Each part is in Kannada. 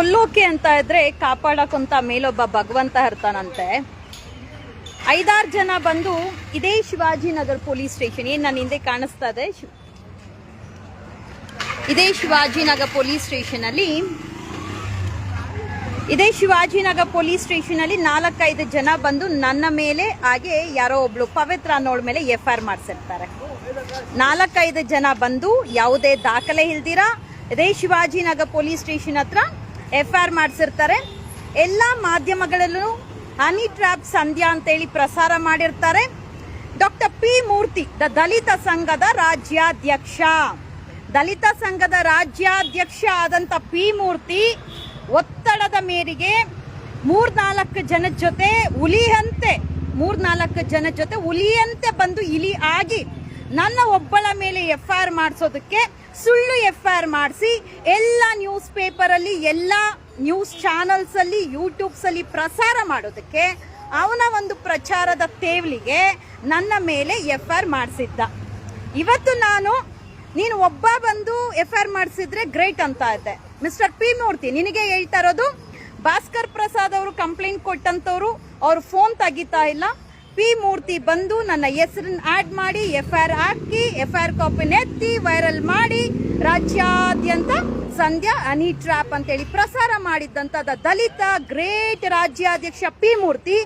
ಕೊಲ್ಲೋಕೆ ಅಂತ ಇದ್ರೆ ಕಾಪಾಡಕ್ಕಂತ ಮೇಲೊಬ್ಬ ಭಗವಂತ ಇರ್ತಾನಂತೆ. 5-6 ಜನ ಬಂದು ಇದೇ ಶಿವಾಜಿನಗರ ಪೊಲೀಸ್ ಸ್ಟೇಷನ್, ಏನ್ ನನ್ನ ಹಿಂದೆ ಕಾಣಿಸ್ತಾ ಇದೆ, ಇದೇ ಶಿವಾಜಿನಗರ ಪೊಲೀಸ್ ಸ್ಟೇಷನ್ ಅಲ್ಲಿ 4-5 ಜನ ಬಂದು ನನ್ನ ಮೇಲೆ ಹಾಗೆ ಯಾರೋ ಒಬ್ಳು ಪವಿತ್ರ ಅನ್ನೋಳ ಮೇಲೆ FIR ಮಾಡಿಸಿರ್ತಾರೆ. 4-5 ಜನ ಬಂದು ಯಾವುದೇ ದಾಖಲೆ ಇಲ್ದಿರಾ ಇದೇ ಶಿವಾಜಿನಗರ ಪೊಲೀಸ್ ಸ್ಟೇಷನ್ ಹತ್ರ FIR ಮಾಡಿಸಿರ್ತಾರೆ. ಎಲ್ಲ ಮಾಧ್ಯಮಗಳಲ್ಲೂ ಹನಿ ಟ್ರ್ಯಾಪ್ ಸಂಧ್ಯಾ ಅಂತೇಳಿ ಪ್ರಸಾರ ಮಾಡಿರ್ತಾರೆ. ಡಾಕ್ಟರ್ ಪಿ ಮೂರ್ತಿ ದಲಿತ ಸಂಘದ ರಾಜ್ಯಾಧ್ಯಕ್ಷ ಆದಂತ ಪಿ ಮೂರ್ತಿ ಒತ್ತಡದ ಮೇರೆಗೆ 3-4 ಜನದ ಜೊತೆ ಹುಲಿಯಂತೆ ಬಂದು ಇಲಿ ಆಗಿ ನನ್ನ ಒಬ್ಬಳ ಮೇಲೆ FIR ಮಾಡಿಸೋದಕ್ಕೆ ಸುಳ್ಳು FIR ಮಾಡಿಸಿ ಎಲ್ಲ ನ್ಯೂಸ್ ಪೇಪರ್ ಅಲ್ಲಿ, ಎಲ್ಲ ನ್ಯೂಸ್ ಚಾನಲ್ಸ್ ಅಲ್ಲಿ, ಯೂಟ್ಯೂಬ್ಸ್ ಅಲ್ಲಿ ಪ್ರಸಾರ ಮಾಡೋದಕ್ಕೆ ಅವನ ಒಂದು ಪ್ರಚಾರದ ತೇವಲಿಗೆ ನನ್ನ ಮೇಲೆ FIR ಮಾಡಿಸಿದ್ದ. ಇವತ್ತು ನೀನು ಒಬ್ಬ ಬಂದು FIR ಮಾಡಿಸಿದ್ರೆ ಗ್ರೇಟ್ ಅಂತ ಇದ್ದೆ. ಮಿಸ್ಟರ್ ಪಿ ಮೂರ್ತಿ, ನಿನಗೆ ಹೇಳ್ತಾ ಇರೋದು, ಭಾಸ್ಕರ್ ಪ್ರಸಾದ್ ಅವರು ಕಂಪ್ಲೇಂಟ್ ಕೊಟ್ಟಂತವ್ರು ಅವ್ರು ಫೋನ್ ತೆಗಿತಾ ಇಲ್ಲ. ಪಿ ಮೂರ್ತಿ ಬಂದು ನನ್ನ ಹೆಸರನ್ನ ಆಡ್ ಮಾಡಿ FIR ಹಾಕಿ FIR ಕಾಪಿನ ಎತ್ತಿ ವೈರಲ್ ಮಾಡಿ ರಾಜ್ಯಾದ್ಯಂತ ಸಂಧ್ಯಾ ಹನಿ ಟ್ರ್ಯಾಪ್ ಅಂತೇಳಿ ಪ್ರಸಾರ ಮಾಡಿದ್ದಂತ ದಲಿತ ಗ್ರೇಟ್ ರಾಜ್ಯಾಧ್ಯಕ್ಷ ಪಿ ಮೂರ್ತಿ,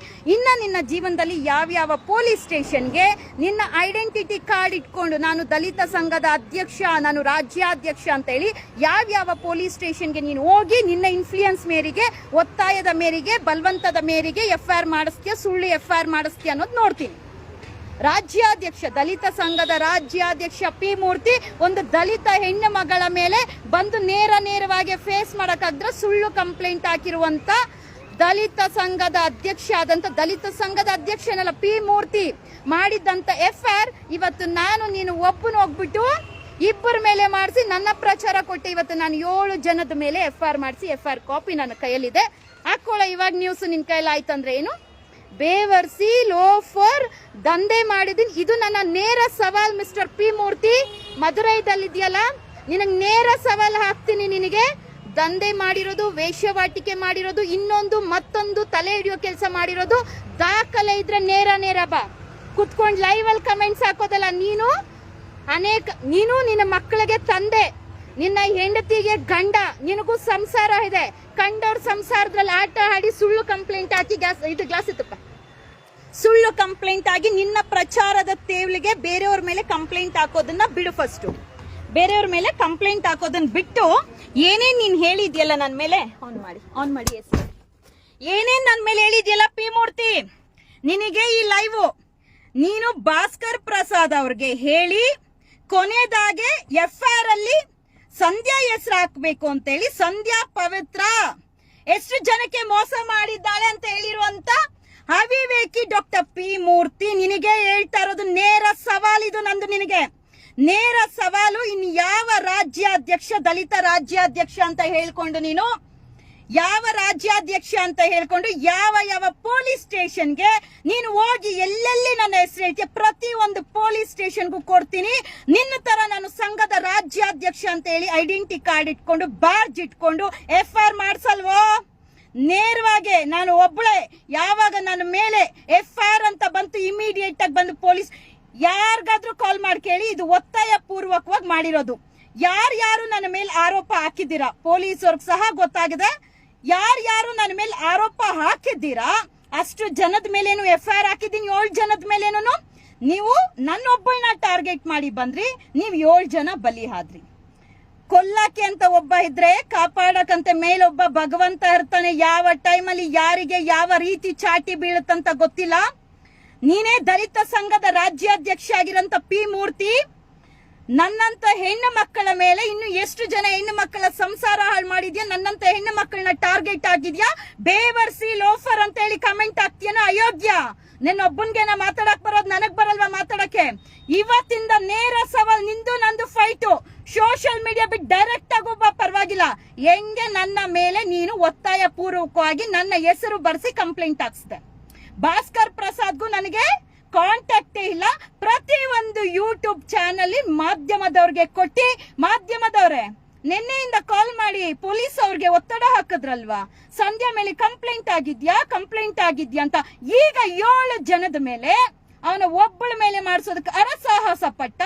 ನಿನ್ನ ಜೀವನದಲ್ಲಿ ಯಾವ್ಯಾವ ಪೊಲೀಸ್ ಸ್ಟೇಷನ್ಗೆ ನಿನ್ನ ಐಡೆಂಟಿಟಿ ಕಾರ್ಡ್ ಇಟ್ಕೊಂಡು ನಾನು ದಲಿತ ಸಂಘದ ಅಧ್ಯಕ್ಷ, ನಾನು ರಾಜ್ಯಾಧ್ಯಕ್ಷ ಅಂತೇಳಿ ಯಾವ್ಯಾವ ಪೊಲೀಸ್ ಸ್ಟೇಷನ್ಗೆ ನೀನು ಹೋಗಿ ನಿನ್ನ ಇನ್ಫ್ಲೂಯೆನ್ಸ್ ಮೇರೆಗೆ, ಒತ್ತಾಯದ ಮೇರೆಗೆ, ಬಲವಂತದ ಮೇರೆಗೆ FIR ಮಾಡಿಸ್ತೀಯ, ಸುಳ್ಳು FIR ಮಾಡಿಸ್ತೀಯ ಅನ್ನೋದು ನೋಡ್ತೀನಿ. ದಲಿತ ಸಂಘದ ರಾಜ್ಯಾಧ್ಯಕ್ಷ ಪಿ ಮೂರ್ತಿ ಒಂದು ದಲಿತ ಹೆಣ್ಣು ಮಗಳ ಮೇಲೆ ಬಂದು ನೇರವಾಗಿ ಫೇಸ್ ಮಾಡಕ್ಕಾದ್ರೆ ಸುಳ್ಳು ಕಂಪ್ಲೇಂಟ್ ಹಾಕಿರುವಂತ ದಲಿತ ಸಂಘದ ಅಧ್ಯಕ್ಷ ಆದಂತ, ದಲಿತ ಸಂಘದ ಅಧ್ಯಕ್ಷನಲ್ಲ ಪಿ ಮೂರ್ತಿ ಮಾಡಿದಂತ FIR ಇವತ್ತು ನೀನು ಒಬ್ಬನು ಹೋಗ್ಬಿಟ್ಟು ಇಬ್ಬರ ಮೇಲೆ ಮಾಡಿಸಿ ನನ್ನ ಪ್ರಚಾರ ಕೊಟ್ಟೆ. ಇವತ್ತು ನಾನು 7 ಜನದ ಮೇಲೆ FIR ಮಾಡಿಸಿ FIR ಕಾಪಿ ನನ್ನ ಕೈಯಲ್ಲಿದೆ. ಹಾಕೊಳ್ಳ ಇವಾಗ ನ್ಯೂಸ್ ನಿನ್ ಕೈಯಲ್ಲಿ ಆಯ್ತಂದ್ರೆ ಏನು? ಬೇವರ್ಸಿ ಲೋಫರ್ ದಂಧೆ ಮಾಡಿದೀನಿ. ಇದು ನನ್ನ ನೇರ ಸವಾಲ್ ಮಿಸ್ಟರ್ ಪಿ ಮೂರ್ತಿ. ಮದುರೈದಲ್ಲಿದೆಯಲ್ಲ, ನಿನಗೆ ನೇರ ಸವಾಲ್ ಹಾಕ್ತೀನಿ. ನಿನಗೆ ದಂಧೆ ಮಾಡಿರೋದು, ವೇಶ್ಯವಾಟಿಕೆ ಮಾಡಿರೋದು, ಮತ್ತೊಂದು ತಲೆ ಹಿಡಿಯೋ ಕೆಲಸ ಮಾಡಿರೋದು ದಾಖಲೆ ಇದ್ರೆ ನೇರ ಬಾ. ಕುತ್ಕೊಂಡು ಲೈವ್ ಅಲ್ಲಿ ಕಮೆಂಟ್ಸ್ ಹಾಕೋದಲ್ಲ. ನೀನು ನಿನ್ನ ಮಕ್ಕಳಿಗೆ ತಂದೆ, ನಿನ್ನ ಹೆಂಡತಿಗೆ ಗಂಡ, ನಿನಗೂ ಸಂಸಾರ ಇದೆ. ಕಂಡವ್ರ ಸಂಸಾರದಲ್ಲಿ ಆಟ ಆಡಿ ಸುಳ್ಳು ಕಂಪ್ಲೇಂಟ್ ಹಾಕಿ ಗ್ಲಾಸ್ ಇತ್ತಪ್ಪ, ಸುಳ್ಳು ಕಂಪ್ಲೇಂಟ್ ಆಗಿ ನಿನ್ನ ಪ್ರಚಾರದ ತೇವಲಿಗೆ ಬೇರೆಯವ್ರ ಮೇಲೆ ಕಂಪ್ಲೇಂಟ್ ಹಾಕೋದನ್ನ ಬಿಡು. ಫಸ್ಟ್ ಬೇರೆಯವ್ರ ಮೇಲೆ ಕಂಪ್ಲೇಂಟ್ ಹಾಕೋದನ್ನ ಬಿಟ್ಟು ಏನೇನ್ ನೀನ್ ಹೇಳಿದ್ಯಲ್ಲ ನನ್ನ ಮೇಲೆ, ಆನ್ ಮಾಡಿ ಏನೇನ್ ನನ್ನ ಮೇಲೆ ಹೇಳಿದ್ಯಲ್ಲ ಪಿ ಮೂರ್ತಿ, ನಿನಗೆ ಈ ಲೈವ್ ನೀನು ಭಾಸ್ಕರ್ ಪ್ರಸಾದ್ ಅವ್ರಿಗೆ ಹೇಳಿ ಕೊನೆದಾಗೆ FIR ಅಲ್ಲಿ ಸಂಧ್ಯಾ ಹೆಸರು ಹಾಕ್ಬೇಕು ಅಂತೇಳಿ, ಸಂಧ್ಯಾ ಪವಿತ್ರ ಎಷ್ಟು ಜನಕ್ಕೆ ಮೋಸ ಮಾಡಿದ್ದಾಳೆ ಅಂತ ಹೇಳಿರುವಂತ ಅವಿವೇಕಿ ಡಾಕ್ಟರ್ ಪಿ ಮೂರ್ತಿ, ನಿನಗೆ ಹೇಳ್ತಾ ಇರೋದು ನೇರ ಸವಾಲ್. ಇದು ನಂದು ನಿನಗೆ ನೇರ ಸವಾಲು. ಇನ್ನು ಯಾವ ರಾಜ್ಯಾಧ್ಯಕ್ಷ, ದಲಿತ ರಾಜ್ಯಾಧ್ಯಕ್ಷ ಅಂತ ಹೇಳ್ಕೊಂಡು ನೀನು ಯಾವ ಪೊಲೀಸ್ ಸ್ಟೇಷನ್ಗೆ ನೀನು ಹೋಗಿ ಎಲ್ಲೆಲ್ಲಿ ನನ್ನ ಹೆಸರು ಹೇಳ್ತೀಯ, ಪ್ರತಿ ಒಂದು ಪೊಲೀಸ್ ಸ್ಟೇಷನ್ಗೂ ಕೊಡ್ತೀನಿ. ನಿನ್ನ ತರ ನಾನು ಸಂಘದ ರಾಜ್ಯಾಧ್ಯಕ್ಷ ಅಂತ ಹೇಳಿ ಐಡೆಂಟಿ ಕಾರ್ಡ್ ಇಟ್ಕೊಂಡು ಬಾರ್ಜ್ ಇಟ್ಕೊಂಡು FIR ಮಾಡ್ಸಲ್ವೋ? ನೇರವಾಗಿ ನಾನು ಒಬ್ಬಳೆ. ಯಾವಾಗ ನನ್ನ ಮೇಲೆ FIR ಅಂತ ಬಂತು, ಇಮಿಡಿಯೇಟ್ ಆಗಿ ಬಂದು ಪೊಲೀಸ್ ಯಾರಿಗಾದ್ರೂ ಕಾಲ್ ಮಾಡಿ ಕೇಳಿ, ಇದು ಒತ್ತಾಯ ಪೂರ್ವಕವಾಗಿ ಮಾಡಿರೋದು. ಯಾರು ನನ್ನ ಮೇಲೆ ಆರೋಪ ಹಾಕಿದ್ದೀರಾ, ಪೊಲೀಸವ್ರಿಗೆ ಸಹ ಗೊತ್ತಾಗಿದೆ. ಯಾರು ನನ್ನ ಮೇಲೆ ಆರೋಪ ಹಾಕಿದ್ದೀರಾ ಅಷ್ಟು ಜನದ ಮೇಲೇನು FIR ಹಾಕಿದ್ದೀನಿ. 7 ಜನದ ಮೇಲೇನು ನೀವು ನನ್ನೊಬ್ಬಳನ್ನ ಟಾರ್ಗೆಟ್ ಮಾಡಿ ಬಂದ್ರಿ. ನೀವು 7 ಜನ ಬಲಿ ಆದ್ರಿ. ಕೊಲ್ಲಕ್ಕೆ ಅಂತ ಒಬ್ಬ ಇದ್ರೆ ಕಾಪಾಡಕಂತ ಮೇಲೊಬ್ಬ ಭಗವಂತ ಇರ್ತಾನೆ. ಯಾವ ಟೈಮಲ್ಲಿ ಯಾರಿಗೆ ಯಾವ ರೀತಿ ಚಾಟಿ ಬೀಳುತ್ತಂತ ಗೊತ್ತಿಲ್ಲ. ನೀನೇ ದಲಿತ ಸಂಘದ ರಾಜ್ಯಾಧ್ಯಕ್ಷ ಆಗಿರಂತ ಪಿ ಮೂರ್ತಿ, ನನ್ನಂತ ಹೆಣ್ಣು ಮಕ್ಕಳ ಮೇಲೆ ಇನ್ನು ಎಷ್ಟು ಜನ ಹೆಣ್ಣು ಮಕ್ಕಳ ಸಂಸಾರ ಹಾಳು ಮಾಡಿದ್ಯಾ, ನನ್ನಂತ ಹೆಣ್ಣು ಮಕ್ಕಳನ್ನ ಟಾರ್ಗೆಟ್ ಆಗಿದ್ಯಾ, ಬೇವರ್ಸಿ ಲೋಫರ್ ಅಂತ ಹೇಳಿ ಕಮೆಂಟ್ ಹಾಕ್ತೀಯನ ಅಯೋಗ್ಯ. ಒಬ್ಬನ್ಗೆನ ಮಾತಾಡಕ್ ಬರೋದು, ನನಗ್ ಬರಲ್ವಾ ಮಾತಾಡಕ್ಕೆ? ಇವತ್ತಿಂದ ನೇರ ಸವಾಲ್, ನಿಂದು ನಂದು ಫೈಟು. ಸೋಷಿಯಲ್ ಮೀಡಿಯಾ ಬಿಟ್ಟು ಡೈರೆಕ್ಟ್ ಆಗಿ ಒಬ್ಬ ಪರವಾಗಿಲ್ಲ, ಹೆಂಗೆ ನನ್ನ ಮೇಲೆ ನೀನು ಒತ್ತಾಯ ಪೂರ್ವಕವಾಗಿ ನನ್ನ ಹೆಸರು ಬರ್ಸಿ ಕಂಪ್ಲೇಂಟ್ ಹಾಕ್ಸ್ದೆ. ಭಾಸ್ಕರ್ ಪ್ರಸಾದ್ಗೂ ನನಗೆ ಕಾಂಟ್ಯಾಕ್ಟೇ ಇಲ್ಲ. ಪ್ರತಿ ಒಂದು ಯೂಟ್ಯೂಬ್ ಚಾನಲ್ ಮಾಧ್ಯಮದವ್ರಿಗೆ ಕೊಟ್ಟಿ, ಮಾಧ್ಯಮದವ್ರೆ ನಿನ್ನೆಯಿಂದ ಕಾಲ್ ಮಾಡಿ ಪೊಲೀಸ್ ಅವ್ರಿಗೆ ಒತ್ತಡ ಹಾಕಿದ್ರಲ್ವಾ, ಸಂಧ್ಯಾ ಮೇಲೆ ಕಂಪ್ಲೇಂಟ್ ಆಗಿದ್ಯಾ ಅಂತ. ಈಗ 7 ಜನದ ಮೇಲೆ ಅವನ ಒಬ್ಬಳ ಮೇಲೆ ಮಾಡಿಸೋದಕ್ಕೆ ಅರಸಾಹಸ ಪಟ್ಟ.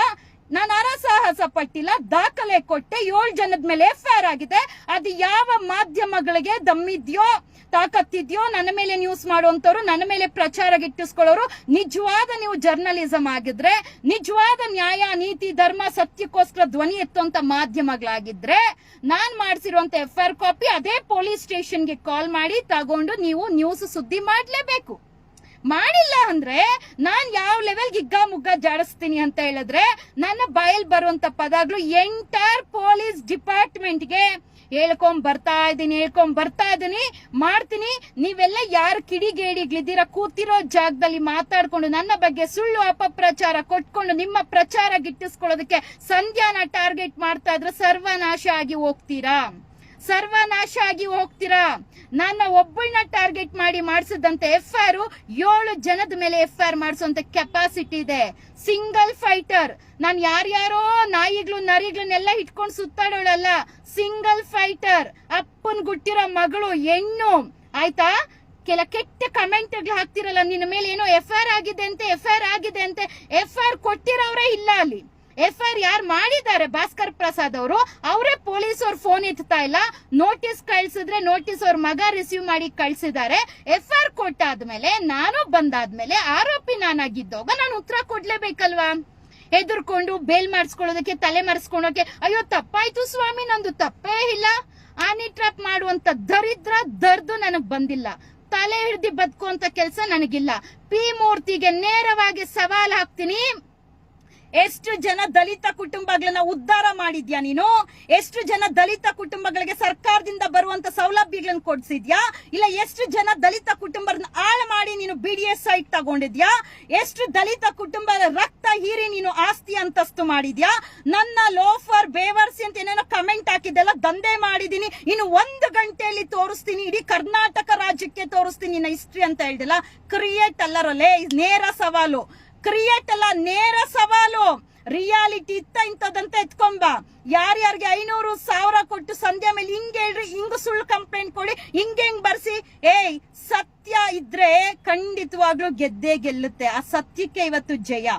ನಾನು ಅರಸಾಹಸ ಪಟ್ಟಿಲ್ಲ, ದಾಖಲೆ ಕೊಟ್ಟೆ. 7 ಜನದ ಮೇಲೆ FIR ಆಗಿದೆ. ಅದು ಯಾವ ಮಾಧ್ಯಮಗಳಿಗೆ ದಮ್ಮಿದ್ಯೋ ತಾಕತ್ತಿದ್ಯೋ ನನ್ನ ಮೇಲೆ ನ್ಯೂಸ್ ಮಾಡುವಂತವ್ರು, ನನ್ನ ಮೇಲೆ ಪ್ರಚಾರ ಗಿಟ್ಟಿಸ್ಕೊಳ್ಳೋರು, ನಿಜವಾದ ನೀವು ಜರ್ನಲಿಸಂ ಆಗಿದ್ರೆ, ನಿಜವಾದ ನ್ಯಾಯ ನೀತಿ ಧರ್ಮ ಸತ್ಯಕ್ಕೋಸ್ಕರ ಧ್ವನಿ ಎತ್ತುವಂತ ಮಾಧ್ಯಮಗಳಾಗಿದ್ರೆ, ನಾನ್ ಮಾಡಿಸಿರುವಂತ FIR ಕಾಪಿ ಅದೇ ಪೊಲೀಸ್ ಸ್ಟೇಷನ್ಗೆ ಕಾಲ್ ಮಾಡಿ ತಗೊಂಡು ನೀವು ನ್ಯೂಸ್ ಸುದ್ದಿ ಮಾಡ್ಲೇಬೇಕು. ಮಾಡಿಲ್ಲ ಅಂದ್ರೆ ನಾನ್ ಯಾವ ಲೆವೆಲ್ ಗಿಗ್ಗ ಮುಗ್ಗ ಜಾಡಿಸ್ತೀನಿ ಅಂತ ಹೇಳಿದ್ರೆ, ನನ್ನ ಬಾಯಲ್ಲಿ ಬರುವಂತ ಪದಗಳು ಎಂಟೈರ್ ಪೊಲೀಸ್ ಡಿಪಾರ್ಟ್ಮೆಂಟ್ಗೆ ಹೇಳ್ಕೊಂಡ್ ಬರ್ತಾ ಇದೀನಿ ಮಾಡ್ತೀನಿ. ನೀವೆಲ್ಲ ಯಾರು ಕಿಡಿಗೇಡಿಗಳಿದ್ದೀರಾ, ಕೂತಿರೋ ಜಾಗದಲ್ಲಿ ಮಾತಾಡ್ಕೊಂಡು ನನ್ನ ಬಗ್ಗೆ ಸುಳ್ಳು ಅಪಪ್ರಚಾರ ಕೊಟ್ಕೊಂಡು ನಿಮ್ಮ ಪ್ರಚಾರ ಗಿಟ್ಟಿಸ್ಕೊಳ್ಳೋದಕ್ಕೆ ಸಂಧ್ಯಾನ ಟಾರ್ಗೆಟ್ ಮಾಡ್ತಾ ಇದ್ರೆ ಸರ್ವನಾಶ ಆಗಿ ಹೋಗ್ತೀರಾ. ನನ್ನ ಒಬ್ಬಳನ್ನ ಟಾರ್ಗೆಟ್ ಮಾಡಿ ಮಾಡಿಸಿದಂತ FIR 7 ಜನದ ಮೇಲೆ FIR ಮಾಡಿಸುವಂತ ಕೆಪಾಸಿಟಿ ಇದೆ. Single fighter. ನಾನು ಯಾರ್ಯಾರೋ ನಾಯಿಗಳು ನರಿಗಳನ್ನೆಲ್ಲ ಇಟ್ಕೊಂಡು ಸುತ್ತಾಡೋಳಲ್ಲ, ಸಿಂಗಲ್ ಫೈಟರ್. ಅಪ್ಪನ್ ಗುಟ್ಟಿರೋ ಮಗಳು ಹೆಣ್ಣು, ಆಯ್ತಾ? ಕೆಟ್ಟ ಕಮೆಂಟ್ ಹಾಕ್ತಿರಲ್ಲ, ನಿನ್ನ ಮೇಲೆ ಏನೋ FIR ಆಗಿದೆ ಅಂತೆ. FIR ಕೊಟ್ಟಿರೋರೇ ಇಲ್ಲ ಅಲ್ಲಿ. FIR ಯಾರು ಮಾಡಿದ್ದಾರೆ, ಭಾಸ್ಕರ್ ಪ್ರಸಾದ್ ಅವರು, ಅವರೇ ಪೊಲೀಸ್ ಅವ್ರ ಫೋನ್ ಎತ್ತಾ ಇಲ್ಲ. ನೋಟಿಸ್ ಕಳ್ಸಿದ್ರೆ ನೋಟಿಸ್ ಅವ್ರ ಮಗ ರಿಸೀವ್ ಮಾಡಿ ಕಳ್ಸಿದ್ದಾರೆ. FIR ಕೊಟ್ಟಾದ್ಮೇಲೆ, ನಾನು ಬಂದಾದ್ಮೇಲೆ, ಆರೋಪಿ ನಾನಾಗಿದ್ದೋಗ ನಾನು ಉತ್ತರ ಕೊಡ್ಲೇಬೇಕಲ್ವಾ? ಹೆದರ್ಕೊಂಡು ಬೇಲ್ ಮಾಡಿಸ್ಕೊಳ್ಳೋದಕ್ಕೆ, ತಲೆ ಮರೆಸ್ಕೊಳ್ಳೋಕೆ, ಅಯ್ಯೋ ತಪ್ಪಾಯ್ತು ಸ್ವಾಮಿ, ನಂದು ತಪ್ಪೇ ಇಲ್ಲ, ಆನಿ ಟ್ರಾಪ್ ಮಾಡುವಂತ ದರ್ದು ನನಗ್ ಬಂದಿಲ್ಲ. ತಲೆ ಹಿಡ್ದಿ ಬದುಕುವಂತ ಕೆಲಸ ನನಗಿಲ್ಲ. ಪಿ ಮೂರ್ತಿಗೆ ನೇರವಾಗಿ ಸವಾಲ್ ಹಾಕ್ತೀನಿ. ಎಷ್ಟು ಜನ ದಲಿತ ಕುಟುಂಬಗಳನ್ನ ಉದ್ಧಾರ ಮಾಡಿದ್ಯಾ ನೀನು? ಎಷ್ಟು ಜನ ದಲಿತ ಕುಟುಂಬಗಳಿಗೆ ಸರ್ಕಾರದಿಂದ ಬರುವಂತ ಸೌಲಭ್ಯಗಳನ್ನು ಕೊಡ್ಸಿದ್ಯಾ? ಇಲ್ಲ ಎಷ್ಟು ಜನ ದಲಿತ ಕುಟುಂಬರನ್ನ ಹಾಳು ಮಾಡಿ ನೀನು BDS ಸೈಟ್ ತಗೊಂಡಿದ್ಯಾ? ಎಷ್ಟು ದಲಿತ ಕುಟುಂಬದ ರಕ್ತ ಹೀರಿ ನೀನು ಆಸ್ತಿ ಅಂತಸ್ತು ಮಾಡಿದ್ಯಾ? ನನ್ನ ಲೋಫರ್ ಬೇವರ್ಸಿ ಅಂತ ಏನೇನೋ ಕಮೆಂಟ್ ಹಾಕಿದ್ದೆಲ್ಲ ದಂಧೆ ಮಾಡಿದೀನಿ. ಇನ್ನು 1 ಗಂಟೆಯಲ್ಲಿ ತೋರಿಸ್ತೀನಿ, ಇಡೀ ಕರ್ನಾಟಕ ರಾಜ್ಯಕ್ಕೆ ತೋರಿಸ್ತೀನಿ ನಿನ್ನ ಹಿಸ್ಟ್ರಿ ಅಂತ ಹೇಳಿದೆಲ್ಲ. ಕ್ರಿಯೇಟ್ ಅಲ್ಲರಲ್ಲೇ ನೇರ ಸವಾಲು, ಕ್ರಿಯೇಟ್ ಅಲ್ಲ ನೇರ ಸವಾಲು. ರಿಯಾಲಿಟಿ ಇಂಥದಂತ ಎತ್ಕೊಂಬ. ಯಾರ್ಯಾರಿಗೆ 500,000 ಕೊಟ್ಟು ಸಂಧ್ಯಾ ಮೇಲೆ ಹಿಂಗ್ ಹೇಳ್ರಿ, ಹಿಂಗ್ ಸುಳ್ಳು ಕಂಪ್ಲೇಂಟ್ ಕೊಡಿ, ಹಿಂಗ್ ಬರ್ಸಿ. ಸತ್ಯ ಇದ್ರೆ ಖಂಡಿತವಾಗ್ಲೂ ಗೆದ್ದೇ ಗೆಲ್ಲುತ್ತೆ. ಆ ಸತ್ಯಕ್ಕೆ ಇವತ್ತು ಜಯ.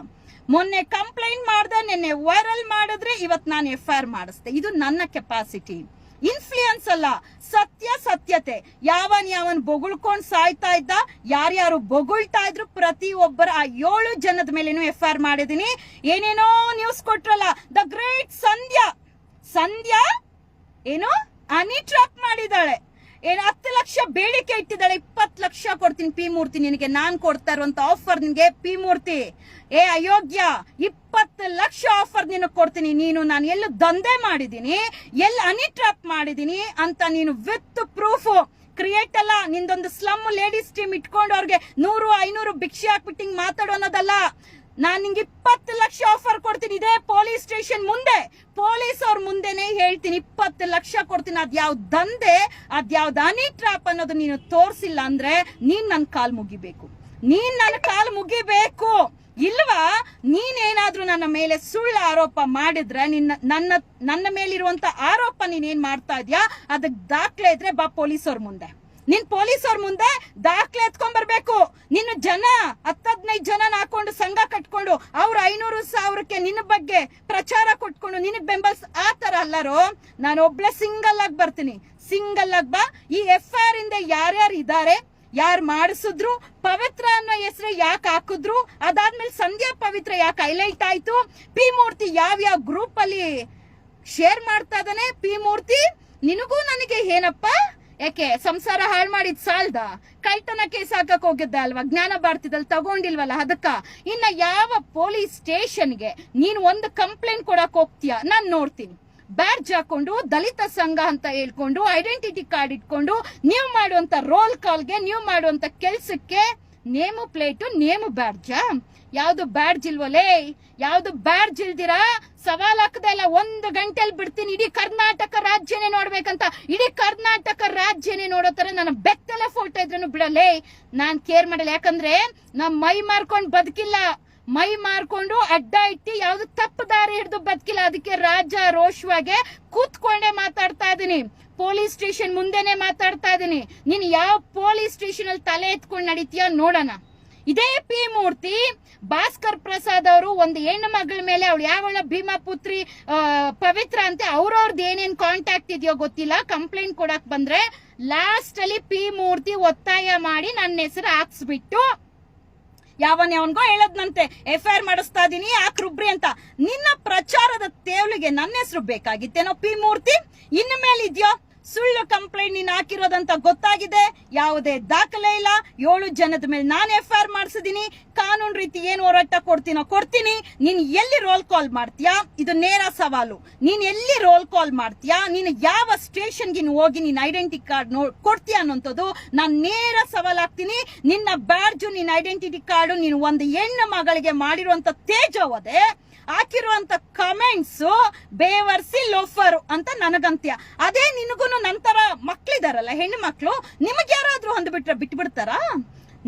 ಮೊನ್ನೆ ಕಂಪ್ಲೇಂಟ್ ಮಾಡ್ದೆ, ನಿನ್ನೆ ವೈರಲ್ ಮಾಡಿದ್ರೆ, ಇವತ್ತು ನಾನು FIR ಮಾಡಿಸ್ದೆ. ಇದು ನನ್ನ ಕೆಪಾಸಿಟಿ. ಇನ್ಫ್ಲೂಯೆನ್ಸ್ ಅಲ್ಲ, ಸತ್ಯತೆ. ಯಾವನ್ ಬೊಗಳ್ಕೊಂಡ್ ಸಾಯ್ತಾ ಇದ್ದ, ಯಾರ್ಯಾರು ಬೊಗಳ್ತಾ ಇದ್ರು, ಪ್ರತಿಯೊಬ್ಬರ ಆ 7 ಜನದ ಮೇಲೇನು FIR ಮಾಡಿದೀನಿ. ಏನೇನೋ ನ್ಯೂಸ್ ಕೊಟ್ರಲ್ಲ, ದ ಗ್ರೇಟ್ ಸಂಧ್ಯಾ ಏನು ಹನಿ ಟ್ರಾಪ್ ಮಾಡಿದಾಳೆ, 10 ಲಕ್ಷ ಬೇಡಿಕೆ ಇಟ್ಟಿದ್ದಾಳೆ, 20 ಲಕ್ಷ ಕೊಡ್ತೀನಿ ಪಿ ಮೂರ್ತಿ ನಿನಗೆ. ನಾನ್ ಕೊಡ್ತಾ ಇರುವಂತ ಆಫರ್ ನಿನ್ಗೆ ಪಿ ಮೂರ್ತಿ, ಅಯೋಗ್ಯ, 20 ಲಕ್ಷ ಆಫರ್ ನಿನಗೆ ಕೊಡ್ತೀನಿ. ನಾನು ಎಲ್ಲ ದಂಧೆ ಮಾಡಿದೀನಿ, ಎಲ್ಲ ಹನಿ ಟ್ರಾಪ್ ಮಾಡಿದೀನಿ ಅಂತ ನೀನು ವಿತ್ ಪ್ರೂಫ್ ಕ್ರಿಯೇಟ್ ಅಲ್ಲ. ನಿಂದೊಂದು ಸ್ಲಮ್ ಲೇಡೀಸ್ ಟೀಮ್ ಇಟ್ಕೊಂಡು ಅವ್ರಿಗೆ 100-500 ಭಿಕ್ಷೆ ಹಾಕ್ಬಿಟ್ಟಿಂಗ್ ಮಾತಾಡೋ ಅನ್ನೋದಲ್ಲ. ನಾನ್ ನಿಂಗೆ 20 ಲಕ್ಷ ಆಫರ್ ಕೊಡ್ತೀನಿ. ಇದೇ ಪೊಲೀಸ್ ಸ್ಟೇಷನ್ ಮುಂದೆ, ಪೊಲೀಸ್ ಅವ್ರ ಮುಂದೆನೆ ಹೇಳ್ತೀನಿ, 20 ಲಕ್ಷ ಕೊಡ್ತೀನಿ. ಅದ್ಯಾವ್ದು ದಂಧೆ, ಅದ್ಯಾವ್ದು ಹನಿ ಟ್ರಾಪ್ ಅನ್ನೋದು ನೀನು ತೋರ್ಸಿಲ್ಲ ಅಂದ್ರೆ ನೀನ್ ನನ್ನ ಕಾಲ್ ಮುಗಿಬೇಕು. ಇಲ್ವಾ, ನೀನೇನಾದ್ರೂ ನನ್ನ ಮೇಲೆ ಸುಳ್ಳು ಆರೋಪ ಮಾಡಿದ್ರೆ, ನನ್ನ ಮೇಲಿರುವಂತ ಆರೋಪ ನೀನೇನ್ ಮಾಡ್ತಾ ಇದ್ಯಾ ಅದಕ್ಕೆ ದಾಖಲೆ ಇದ್ರೆ ಬಾ ಪೊಲೀಸ್ ಅವ್ರ ಮುಂದೆ. ನೀನ್ ಪೊಲೀಸ್ ಅವ್ರ ಮುಂದೆ ದಾಖಲೆ ಎತ್ಕೊಂಡ್ ಬರ್ಬೇಕು. ನಿನ್ನ 10-15 ಜನ ಹಾಕೊಂಡು ಸಂಘ ಕಟ್ಕೊಂಡು ಅವ್ರ 500,000ಕ್ಕೆ ನಿನ್ನ ಬಗ್ಗೆ ಪ್ರಚಾರ ಕೊಟ್ಕೊಂಡು ನಿನಗ್ ಬೆಂಬಲಿಸ್, ಆ ತರ ಅಲ್ಲಾರೋ. ನಾನು ಒಬ್ಳೆ ಸಿಂಗಲ್ ಆಗಿ ಬರ್ತೀನಿ, ಸಿಂಗಲ್ ಆಗಿ ಬಾ. ಈ FIR ಇಂದ ಯಾರ್ಯಾರು ಇದಾರೆ, ಯಾರು ಮಾಡಿಸಿದ್ರು, ಪವಿತ್ರ ಅನ್ನೋ ಹೆಸರು ಯಾಕೆ ಹಾಕಿದ್ರು, ಅದಾದ್ಮೇಲೆ ಸಂಧ್ಯಾ ಪವಿತ್ರ ಯಾಕೆ ಹೈಲೈಟ್ ಆಯ್ತು, ಪಿ ಮೂರ್ತಿ ಯಾವ ಗ್ರೂಪ್ ಅಲ್ಲಿ ಶೇರ್ ಮಾಡ್ತಾ ಇದ್ದಾನೆ, ಪಿ ಮೂರ್ತಿ ನಿನಗೂ ನನಗೆ ಏನಪ್ಪ, ಯಾಕೆ ಸಂಸಾರ ಹಾಳು ಮಾಡಿದ್ ಸಾಲ್ದ? ಕಳ್ತನ ಕೇಸ್ ಹಾಕಕ್ ಹೋಗಿದ್ದ ಅಲ್ವಾ, ಜ್ಞಾನ ಭಾರತದಲ್ಲಿ ತಗೊಂಡಿಲ್ವಲ್ಲ ಅದಕ್ಕ. ಇನ್ನ ಯಾವ ಪೊಲೀಸ್ ಸ್ಟೇಷನ್ಗೆ ನೀನು ಒಂದು ಕಂಪ್ಲೇಂಟ್ ಕೊಡಕ್ ಹೋಗ್ತೀಯ, ನಾನ್ ನೋಡ್ತೀನಿ. ಬ್ಯಾಡ್ಜ್ ಹಾಕೊಂಡು ದಲಿತ ಸಂಘ ಅಂತ ಹೇಳ್ಕೊಂಡು ಐಡೆಂಟಿಟಿ ಕಾರ್ಡ್ ಇಟ್ಕೊಂಡು ನೀವು ಮಾಡುವಂತ ರೋಲ್ ಕಾಲ್ಗೆ, ನೀವು ಮಾಡುವಂತ ಕೆಲ್ಸಕ್ಕೆ ನೇಮು ಪ್ಲೇಟು, ನೇಮು ಬ್ಯಾಡ್ಜ? ಯಾವ್ದು ಬ್ಯಾಡ್ಜ್ ಇಲ್ವಲೇ? ಯಾವ್ದು ಬ್ಯಾಡ್ಜ್ ಇಲ್ದಿರಾ ಸವಾಲ್ ಹಾಕದೆ ಇಲ್ಲ. 1 ಗಂಟೆಲಿ ಬಿಡ್ತೀನಿ. ಇಡೀ ಕರ್ನಾಟಕ ರಾಜ್ಯನೇ ನೋಡ್ಬೇಕಂತ, ಇಡೀ ಕರ್ನಾಟಕ ರಾಜ್ಯನೇ ನೋಡೋ ತರ ನನ್ನ ಬೆತ್ತಲೆ ಫೋಟೋ ಇದ್ರೂ ಬಿಡಲೇ ನಾನ್ ಕೇರ್ ಮಾಡಲ್ಲ. ಯಾಕಂದ್ರೆ ನಮ್ ಮೈ ಮಾರ್ಕೊಂಡ್ ಬದುಕಿಲ್ಲ, ಮೈ ಮಾರ್ಕೊಂಡು ಅಡ್ಡ ಇಟ್ಟಿ ಯಾವ್ದು ತಪ್ಪು ದಾರಿ ಹಿಡಿದು ಬದುಕಿಲ್ಲ. ಅದಕ್ಕೆ ರಾಜ ರೋಷವಾಗಿ ಕೂತ್ಕೊಂಡೇ ಮಾತಾಡ್ತಾ ಇದೀನಿ, ಪೊಲೀಸ್ ಸ್ಟೇಷನ್ ಮುಂದೆನೆ ಮಾತಾಡ್ತಾ ಇದೀನಿ. ನೀನ್ ಯಾವ ಪೊಲೀಸ್ ಸ್ಟೇಷನ್ ಅಲ್ಲಿ ತಲೆ ಎತ್ಕೊಂಡು ನಡೀತೀಯ ನೋಡೋಣ. ಇದೇ ಪಿ ಮೂರ್ತಿ ಭಾಸ್ಕರ್ ಪ್ರಸಾದ್ ಅವರು ಒಂದು ಹೆಣ್ಣು ಮಗಳ ಮೇಲೆ, ಅವಳು ಯಾವಳ ಭೀಮಾ ಪುತ್ರಿ ಪವಿತ್ರ ಅಂತೆ, ಅವ್ರವ್ರದ್ದು ಏನೇನ್ ಕಾಂಟ್ಯಾಕ್ಟ್ ಇದೆಯೋ ಗೊತ್ತಿಲ್ಲ, ಕಂಪ್ಲೇಂಟ್ ಕೊಡಕ್ ಬಂದ್ರೆ ಲಾಸ್ಟ್ ಅಲ್ಲಿ ಪಿ ಮೂರ್ತಿ ಒತ್ತಾಯ ಮಾಡಿ ನನ್ನ ಹೆಸರು ಹಾಕ್ಸ್ಬಿಟ್ಟು ಯಾವನ್ಗೋ ಹೇಳದ್ನಂತೆ FIR ಮಾಡಿಸ್ತಾ ಇದೀನಿ ಹಾಕ್ರುಬ್ರಿ ಅಂತ. ನಿನ್ನ ಪ್ರಚಾರದ ತೇವಲಿಗೆ ನನ್ನ ಹೆಸರು ಬೇಕಾಗಿತ್ತೇನೋ ಪಿ ಮೂರ್ತಿ? ಇನ್ನು ಮೇಲೆ ಇದೆಯೋ ಸುಳ್ಳು ಕಂಪ್ಲೇಂಟ್ ನೀನ್ ಹಾಕಿರೋದಂತ ಗೊತ್ತಾಗಿದೆ, ಯಾವುದೇ ದಾಖಲೆ ಇಲ್ಲ. 7 ಜನದ ಮೇಲೆ ನಾನು FIR ಮಾಡಿಸಿದೀನಿ. ಕಾನೂನು ರೀತಿ ಏನು ಹೋರಾಟ ಕೊಡ್ತೀನಿ. ನೀನ್ ಎಲ್ಲಿ ರೋಲ್ ಕಾಲ್ ಮಾಡ್ತೀಯಾ? ಇದು ನೇರ ಸವಾಲು. ನೀನ್ ಎಲ್ಲಿ ರೋಲ್ ಕಾಲ್ ಮಾಡ್ತೀಯಾ? ನೀನು ಯಾವ ಸ್ಟೇಷನ್ಗೆ ಹೋಗಿ ನೀನ್ ಐಡೆಂಟಿಟಿ ಕಾರ್ಡ್ ಕೊಡ್ತೀಯ ಅನ್ನೋಂಥದ್ದು ನಾನ್ ನೇರ ಸವಾಲ್ ಹಾಕ್ತೀನಿ. ನಿನ್ನ ಬ್ಯಾಡ್ಜು, ನಿನ್ನ ಐಡೆಂಟಿಟಿ ಕಾರ್ಡು, ನೀನು ಒಂದು ಹೆಣ್ಣು ಮಗಳಿಗೆ ಮಾಡಿರುವಂತ ತೇಜೋವದೆ, ಹಾಕಿರುವಂತ ಕಮೆಂಟ್ಸ್ ಬೇವರ್ಸಿ ಲೋಫರ್ ಅಂತ ನನಗಂತ್ಯ. ಅದೇ ನಿನಗೂ ನಂತರ ಮಕ್ಳಿದಾರಲ್ಲ, ಹೆಣ್ಣು ಮಕ್ಳು, ನಿಮಗ್ ಯಾರಾದ್ರೂ ಹೊಂದ್ಬಿಟ್ರೆ ಬಿಟ್ಬಿಡ್ತಾರ?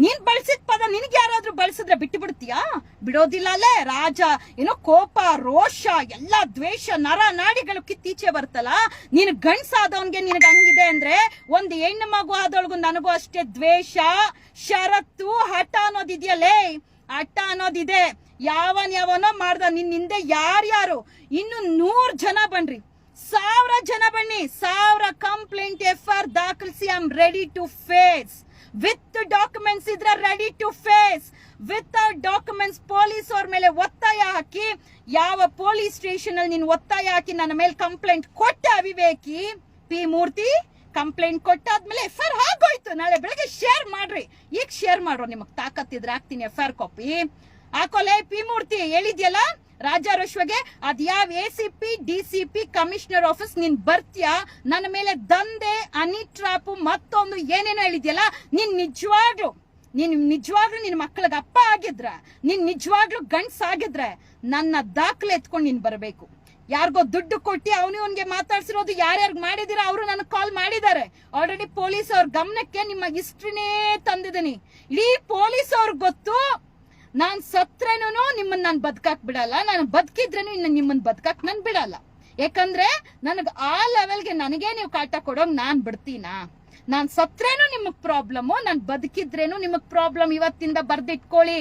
ನೀನ್ ಬಳಸಿದ ಪದ ನಿನ್ಗೆ ಯಾರಾದ್ರೂ ಬಳಸಿದ್ರೆ ಬಿಟ್ಟು ಬಿಡ್ತೀಯಾ? ಬಿಡೋದಿಲ್ಲ ಅಲ್ಲೇ. ರಾಜ ಏನೋ ಕೋಪ, ರೋಷ, ಎಲ್ಲಾ ದ್ವೇಷ, ನರ ನಾಡಿಗಳು ಕಿತ್ತೀಚೆ ಬರ್ತಲ್ಲ. ನೀನ್ ಗಂಡ್ಸಾದವನ್ಗೆ ನಿನಗೆ ಹಂಗಿದೆ ಅಂದ್ರೆ, ಒಂದು ಹೆಣ್ಣು ಮಗು ಆದವಳಿಗೂ ನನಗೂ ಅಷ್ಟೇ ದ್ವೇಷ, ಷರತ್ತು, ಹಠ ಅನ್ನೋದಿದೆಯಲ್ಲೇ, ಹಠ ಅನ್ನೋದಿದೆ. ಯಾವನೋ ಮಾಡ್ದ ನಿನ್ನ ಹಿಂದೆ ಯಾರ್ಯಾರು, ಇನ್ನು 100 ಜನ ಬನ್ರಿ, 1000 ಜನ ಬನ್ನಿ, 1000 ಕಂಪ್ಲೇಂಟ್ FIR ದಾಖಲಿಸಿ. I am ready to face. With documents ಇದ್ರೆ ready to face. Without documents police ಅವ್ರ ಮೇಲೆ ಒತ್ತಾಯ ಹಾಕಿ, ಯಾವ ಪೊಲೀಸ್ ಸ್ಟೇಷನ್ ಅಲ್ಲಿ ನೀನು ಒತ್ತಾಯ ಹಾಕಿ ನನ್ನ ಮೇಲೆ ಕಂಪ್ಲೇಂಟ್ ಕೊಟ್ಟ ಅವಿವೇಕಿ ಪಿ ಮೂರ್ತಿ, ಕಂಪ್ಲೇಂಟ್ ಕೊಟ್ಟಾದ್ಮೇಲೆ FIR ಆಗೋಯ್ತು. ನಾಳೆ ಬೆಳಗ್ಗೆ ಶೇರ್ ಮಾಡ್ರಿ, ಈಗ ಶೇರ್ ಮಾಡ್ರೋ, ನಿಮಗ್ ತಾಕತ್ತಿದ್ರೆ ಹಾಕ್ತೀನಿ FIR ಕಾಪಿ. ಹಾಕೋಲೆ ಪಿ ಮೂರ್ತಿ ಹೇಳಿದ್ಯಲ್ಲ ರಾಜಾರೋಶ್ವಗೆ, ಅದ್ಯಾವ ACP DCP ಕಮಿಷನರ್ ಆಫೀಸ್ ನೀನ್ ಬರ್ತೀಯಾ? ನನ್ನ ಮೇಲೆ ದಂಧೆ, ಹನಿ ಟ್ರಾಪು, ಮತ್ತೊಂದು ಏನೇನೋ ಹೇಳಿದ್ಯಲ್ಲ. ನೀನ್ ನಿಜವಾಗ್ಲು ನಿನ್ ಮಕ್ಕಳಿಗೆ ಅಪ್ಪ ಆಗಿದ್ರ, ನೀನ್ ನಿಜವಾಗ್ಲು ಗಂಡ್ಸ್ ಆಗಿದ್ರೆ ನನ್ನ ದಾಖಲೆ ಎತ್ಕೊಂಡು ನೀನ್ ಬರಬೇಕು. ಯಾರಿಗೋ ದುಡ್ಡು ಕೊಟ್ಟಿ ಅವನಿಗೆ ಮಾತಾಡ್ಸಿರೋದು ಯಾರ್ಯಾರು ಮಾಡಿದಿರ ಅವರು ನನಗೆ ಕಾಲ್ ಮಾಡಿದ್ದಾರೆ. ಆಲ್ರೆಡಿ ಪೊಲೀಸ್ ಅವ್ರ ಗಮನಕ್ಕೆ ನಿಮ್ಮ ಹಿಸ್ಟ್ರಿನೇ ತಂದಿದ್ದೀನಿ. ಇಡೀ ಪೊಲೀಸ್ ಅವ್ರಿಗೆ ಗೊತ್ತು, ನಾನ್ ಸತ್ರೇನು ನಿಮ್ಮನ್ನ ನಾನು ಬದುಕಾಕ್ ಬಿಡಲ್ಲ, ನಾನು ಬದುಕಿದ್ರೇನು ಇನ್ನು ನಿಮ್ಮನ್ನ ಬದುಕಾಕ್ ನನ್ ಬಿಡಲ್ಲ. ಯಾಕಂದ್ರೆ ನನಗ್ ಆ ಲೆವೆಲ್ಗೆ ನನಗೆ ನೀವು ಕಾಟ ಕೊಡೋಂಗ್ ನಾನ್ ಬಿಡ್ತೀನಾ? ನಾನ್ ಸತ್ರೇನು ನಿಮಗ್ ಪ್ರಾಬ್ಲಮ್, ನಾನ್ ಬದುಕಿದ್ರೇನು ನಿಮಗ್ ಪ್ರಾಬ್ಲಮ್. ಇವತ್ತಿಂದ ಬರ್ದಿಟ್ಕೊಳ್ಳಿ.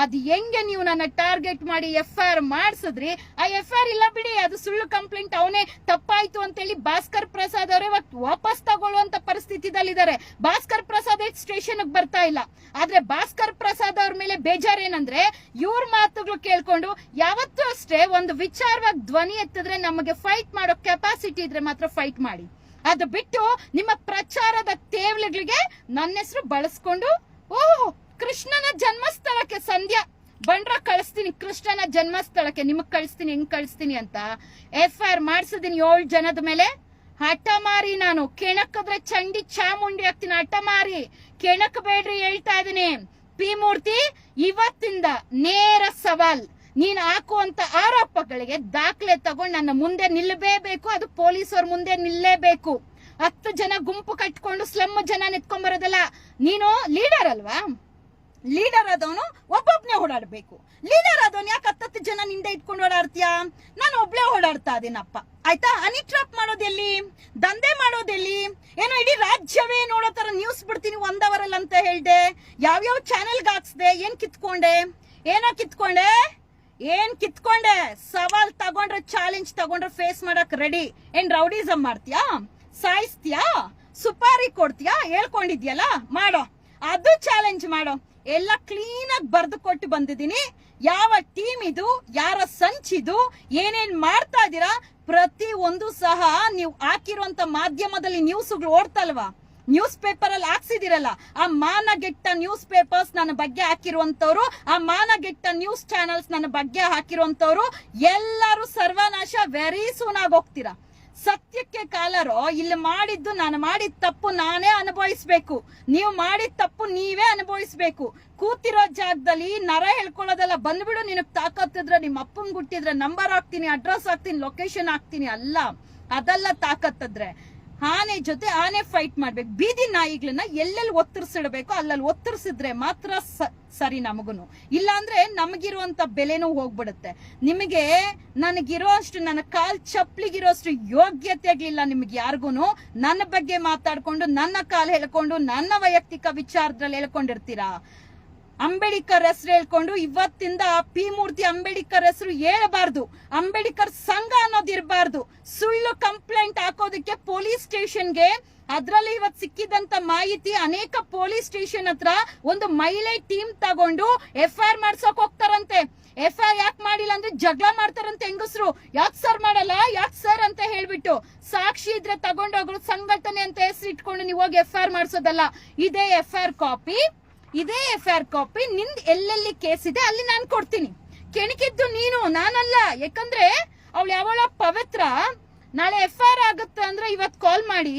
ಅದ್ ಹೆಂಗೆ ನೀವು ನನ್ನ ಟಾರ್ಗೆಟ್ ಮಾಡಿ FIR ಮಾಡಿಸಿದ್ರಿ, ಆ FIR ಇಲ್ಲ ಬಿಡಿ, ಅದು ಸುಳ್ಳು ಕಂಪ್ಲೇಂಟ್, ಅವನೇ ತಪ್ಪಾಯ್ತು ಅಂತ ಹೇಳಿ ಭಾಸ್ಕರ್ ಪ್ರಸಾದ್ ಅವರೇ ವಾಪಸ್ ತಗೊಳ್ಳುವಂತ ಪರಿಸ್ಥಿತಿದಲ್ಲಿದ್ದಾರೆ. ಭಾಸ್ಕರ್ ಪ್ರಸಾದ್ ಸ್ಟೇಷನ್ ಬರ್ತಾ ಇಲ್ಲ. ಆದ್ರೆ ಭಾಸ್ಕರ್ ಪ್ರಸಾದ್ ಅವ್ರ ಮೇಲೆ ಬೇಜಾರೇನಂದ್ರೆ, ಇವ್ರ ಮಾತುಗಳು ಕೇಳ್ಕೊಂಡು ಯಾವತ್ತೂ ಅಷ್ಟೇ ಒಂದು ವಿಚಾರವಾಗಿ ಧ್ವನಿ ಎತ್ತಿದ್ರೆ, ನಮಗೆ ಫೈಟ್ ಮಾಡೋ ಕೆಪಾಸಿಟಿ ಇದ್ರೆ ಮಾತ್ರ ಫೈಟ್ ಮಾಡಿ. ಅದು ಬಿಟ್ಟು ನಿಮ್ಮ ಪ್ರಚಾರದ ತೇವಲಿಗಳಿಗೆ ನನ್ನ ಹೆಸರು ಬಳಸ್ಕೊಂಡು, ಓಹ್ ಕೃಷ್ಣನ ಜನ್ಮಸ್ಥಳಕ್ಕೆ ಸಂಧ್ಯಾ ಬಂಡ್ರ ಕಳಿಸ್ತೀನಿ, ಕೃಷ್ಣನ ಜನ್ಮಸ್ಥಳಕ್ಕೆ ನಿಮಗ್ ಕಳಿಸ್ತೀನಿ, ಹೆಂಗ್ ಕಳಿಸ್ತೀನಿ ಅಂತ FIR ಮಾಡಿಸಿದೀನಿ 7 ಜನದ ಮೇಲೆ. ಹಠ ಮಾರಿ, ನಾನು ಕೆಣಕದ್ರೆ ಚಂಡಿ ಚಾಮುಂಡಿ ಆಗ್ತೀನಿ. ಹಠ ಮಾರಿ ಕೆಣಕಬೇಡ್ರಿ, ಹೇಳ್ತಾ ಇದೀನಿ. ಪಿ ಮೂರ್ತಿ, ಇವತ್ತಿಂದ ನೇರ ಸವಾಲ್, ನೀನ್ ಹಾಕುವಂತ ಆರೋಪಗಳಿಗೆ ದಾಖಲೆ ತಗೊಂಡು ನನ್ನ ಮುಂದೆ ನಿಲ್ಲಬೇಕು. ಅದು ಪೊಲೀಸ್ ಅವ್ರ ಮುಂದೆ ನಿಲ್ಲೇಬೇಕು. 10 ಜನ ಗುಂಪು ಕಟ್ಕೊಂಡು ಸ್ಲಮ್ ಜನ ನೆತ್ಕೊಂಡ್ಬರೋದಲ್ಲ. ನೀನು ಲೀಡರ್ ಅಲ್ವಾ? ಲೀಡರ್ ಆದವನು ಒಬ್ಬೊಬ್ನೇ ಓಡಾಡ್ಬೇಕು. ಲೀಡರ್ ಆದವನು ಯಾಕೆ 10 ಜನ ನಿಂದ ಇಟ್ಕೊಂಡು ಓಡಾಡ್ತೀಯಾ? ನಾನು ಒಬ್ಳೆ ಓಡಾಡ್ತಾ ಇದೀನಪ್ಪ, ಆಯ್ತಾ? ಹನಿ ಟ್ರಾಪ್ ಮಾಡೋದೆಲ್ಲಿ, ದಂಧೆ ಮಾಡೋದೆಲ್ಲಿ? ಏನೋ ಇಡೀ ರಾಜ್ಯವೇ ನೋಡೋ ತರ ನ್ಯೂಸ್ ಬಿಡ್ತೀನಿ 1 hour ಅಲ್ಲಿ ಅಂತ ಹೇಳ್ದೆ. ಯಾವ್ಯಾವ ಚಾನೆಲ್ಗೆ ಹಾಕ್ಸ್ದೆ? ಏನ್ ಕಿತ್ಕೊಂಡೆ? ಏನ್ ಕಿತ್ಕೊಂಡೆ? ಸವಾಲ್ ತಗೊಂಡ್ರೆ, ಚಾಲೆಂಜ್ ತಗೊಂಡ್ರೆ ಫೇಸ್ ಮಾಡಕ್ ರೆಡಿ. ಏನ್ ರೌಡಿಸಮ್ ಮಾಡ್ತೀಯಾ? ಸಾಯಿಸ್ತೀಯಾ? ಸುಪಾರಿ ಕೊಡ್ತೀಯಾ? ಹೇಳ್ಕೊಂಡಿದ್ಯಲ್ಲ, ಮಾಡೋ. ಅದು ಚಾಲೆಂಜ್ ಮಾಡೋ. ಎಲ್ಲ ಕ್ಲೀನ್ ಆಗಿ ಬರ್ದು ಕೊಟ್ಟು ಬಂದಿದ್ದೀನಿ. ಯಾವ ಟೀಮ್ ಇದು, ಯಾರ ಸಂಚಿದು, ಏನೇನ್ ಮಾಡ್ತಾ ಇದೀರಾ ಪ್ರತಿ ಒಂದು ಸಹ ನೀವು ಹಾಕಿರುವಂತ ಮಾಧ್ಯಮದಲ್ಲಿ ನ್ಯೂಸ್ಗಳು ಓಡ್ತಲ್ವಾ, ನ್ಯೂಸ್ ಪೇಪರ್ ಅಲ್ಲಿ ಹಾಕ್ಸಿದಿರಲ್ಲ, ಆ ಮಾನಗೆಟ್ಟ ನ್ಯೂಸ್ ಪೇಪರ್ಸ್ ನನ್ನ ಬಗ್ಗೆ ಹಾಕಿರುವಂತವ್ರು, ಆ ಮಾನಗೆಟ್ಟ ನ್ಯೂಸ್ ಚಾನೆಲ್ಸ್ ನನ್ನ ಬಗ್ಗೆ ಹಾಕಿರುವಂತವ್ರು ಎಲ್ಲರೂ ಸರ್ವನಾಶ ವೆರಿ ಸೂನ್ ಆಗಿ ಹೋಗ್ತೀರಾ. ಸತ್ಯಕ್ಕೆ ಕಾಲರು. ಇಲ್ಲಿ ಮಾಡಿದ್ದು, ನಾನು ಮಾಡಿದ ತಪ್ಪು ನಾನೇ ಅನುಭವಿಸ್ಬೇಕು, ನೀವು ಮಾಡಿದ ತಪ್ಪು ನೀವೇ ಅನುಭವಿಸ್ಬೇಕು. ಕೂತಿರೋ ಜಾಗದಲ್ಲಿ ನರ ಹೇಳ್ಕೊಳ್ಳೋದೆಲ್ಲ ಬಂದ್ಬಿಡು. ನಿನಗ್ ತಾಕತ್ತಿದ್ರೆ ನಿಮ್ಮ ಅಪ್ಪಂಗ್ ಹುಟ್ಟಿದ್ರೆ ನಂಬರ್ ಹಾಕ್ತೀನಿ, ಅಡ್ರೆಸ್ ಹಾಕ್ತೀನಿ, ಲೊಕೇಶನ್ ಹಾಕ್ತೀನಿ. ಅಲ್ಲ, ಅದೆಲ್ಲ ತಾಕತ್ತಿದ್ರೆ ಆನೆ ಜೊತೆ ಆನೆ ಫೈಟ್ ಮಾಡ್ಬೇಕು. ಬೀದಿ ನಾಯಿಗಳನ್ನ ಎಲ್ಲೆಲ್ಲಿ ಒತ್ತರಿಸಿಡ್ಬೇಕು ಅಲ್ಲಲ್ಲಿ ಒತ್ತರಿಸಿದ್ರೆ ಮಾತ್ರ ಸರಿ ನಮಗುನು. ಇಲ್ಲ ಅಂದ್ರೆ ನಮಗಿರುವಂತ ಬೆಲೆನೂ ಹೋಗ್ಬಿಡುತ್ತೆ. ನಿಮಗೆ ನನಗಿರೋ ಅಷ್ಟು, ನನ್ನ ಕಾಲ್ ಚಪ್ಲಿಗಿರೋ ಅಷ್ಟು ಯೋಗ್ಯತೆ ಆಗ್ಲಿಲ್ಲ ನಿಮ್ಗೆ ಯಾರಿಗೂನು. ನನ್ನ ಬಗ್ಗೆ ಮಾತಾಡ್ಕೊಂಡು, ನನ್ನ ಕಾಲ್ ಹೇಳ್ಕೊಂಡು, ನನ್ನ ವೈಯಕ್ತಿಕ ವಿಚಾರದಲ್ಲಿ ಹೇಳ್ಕೊಂಡಿರ್ತೀರಾ. ಅಂಬೇಡ್ಕರ್ ಹೆಸರು ಹೇಳ್ಕೊಂಡು ಇವತ್ತಿಂದ ಪಿ ಮೂರ್ತಿ ಅಂಬೇಡ್ಕರ್ ಹೆಸರು ಹೇಳಬಾರ್ದು, ಅಂಬೇಡ್ಕರ್ ಸಂಘ ಅನ್ನೋದು ಇರಬಾರ್ದು. ಸುಳ್ಳು ಕಂಪ್ಲೇಂಟ್ ಹಾಕೋದಕ್ಕೆ ಪೊಲೀಸ್ ಸ್ಟೇಷನ್ಗೆ, ಅದ್ರಲ್ಲಿ ಇವತ್ತು ಸಿಕ್ಕಿದಂತ ಮಾಹಿತಿ, ಅನೇಕ ಪೊಲೀಸ್ ಸ್ಟೇಷನ್ ಹತ್ರ ಒಂದು ಮಹಿಳೆ ಟೀಮ್ ತಗೊಂಡು FIR ಮಾಡ್ಸೋಕ್ ಹೋಗ್ತಾರಂತೆ. FIR ಯಾಕೆ ಮಾಡಿಲ್ಲ ಅಂದ್ರೆ ಜಗಳ ಮಾಡ್ತಾರಂತೆ ಹೆಂಗಸರು. ಯಾಕೆ ಸರ್ ಮಾಡಲ್ಲ, ಯಾಕೆ ಸರ್ ಅಂತ ಹೇಳ್ಬಿಟ್ಟು. ಸಾಕ್ಷಿ ಇದ್ರೆ ತಗೊಂಡೋಗ್ರು, ಸಂಘಟನೆ ಅಂತ ಹೆಸರು ಇಟ್ಕೊಂಡು ನೀವು ಹೋಗಿ FIR ಮಾಡ್ಸೋದಲ್ಲ. ಇದೇ FIR ಕಾಪಿ ನಿಂದ್ ಎಲ್ಲೆಲ್ಲಿ ಕೇಸ್ ಇದೆ ಅಲ್ಲಿ ನಾನು ಕೊಡ್ತೀನಿ. ಕೆಣಕಿದ್ದು ನೀನು, ನಾನಲ್ಲ. ಯಾಕಂದ್ರೆ ಅವಳು ಯಾವಳ ಪವಿತ್ರ ನಾಳೆ FIR ಆಗುತ್ತೆ ಅಂದ್ರೆ ಇವತ್ ಕಾಲ್ ಮಾಡಿ,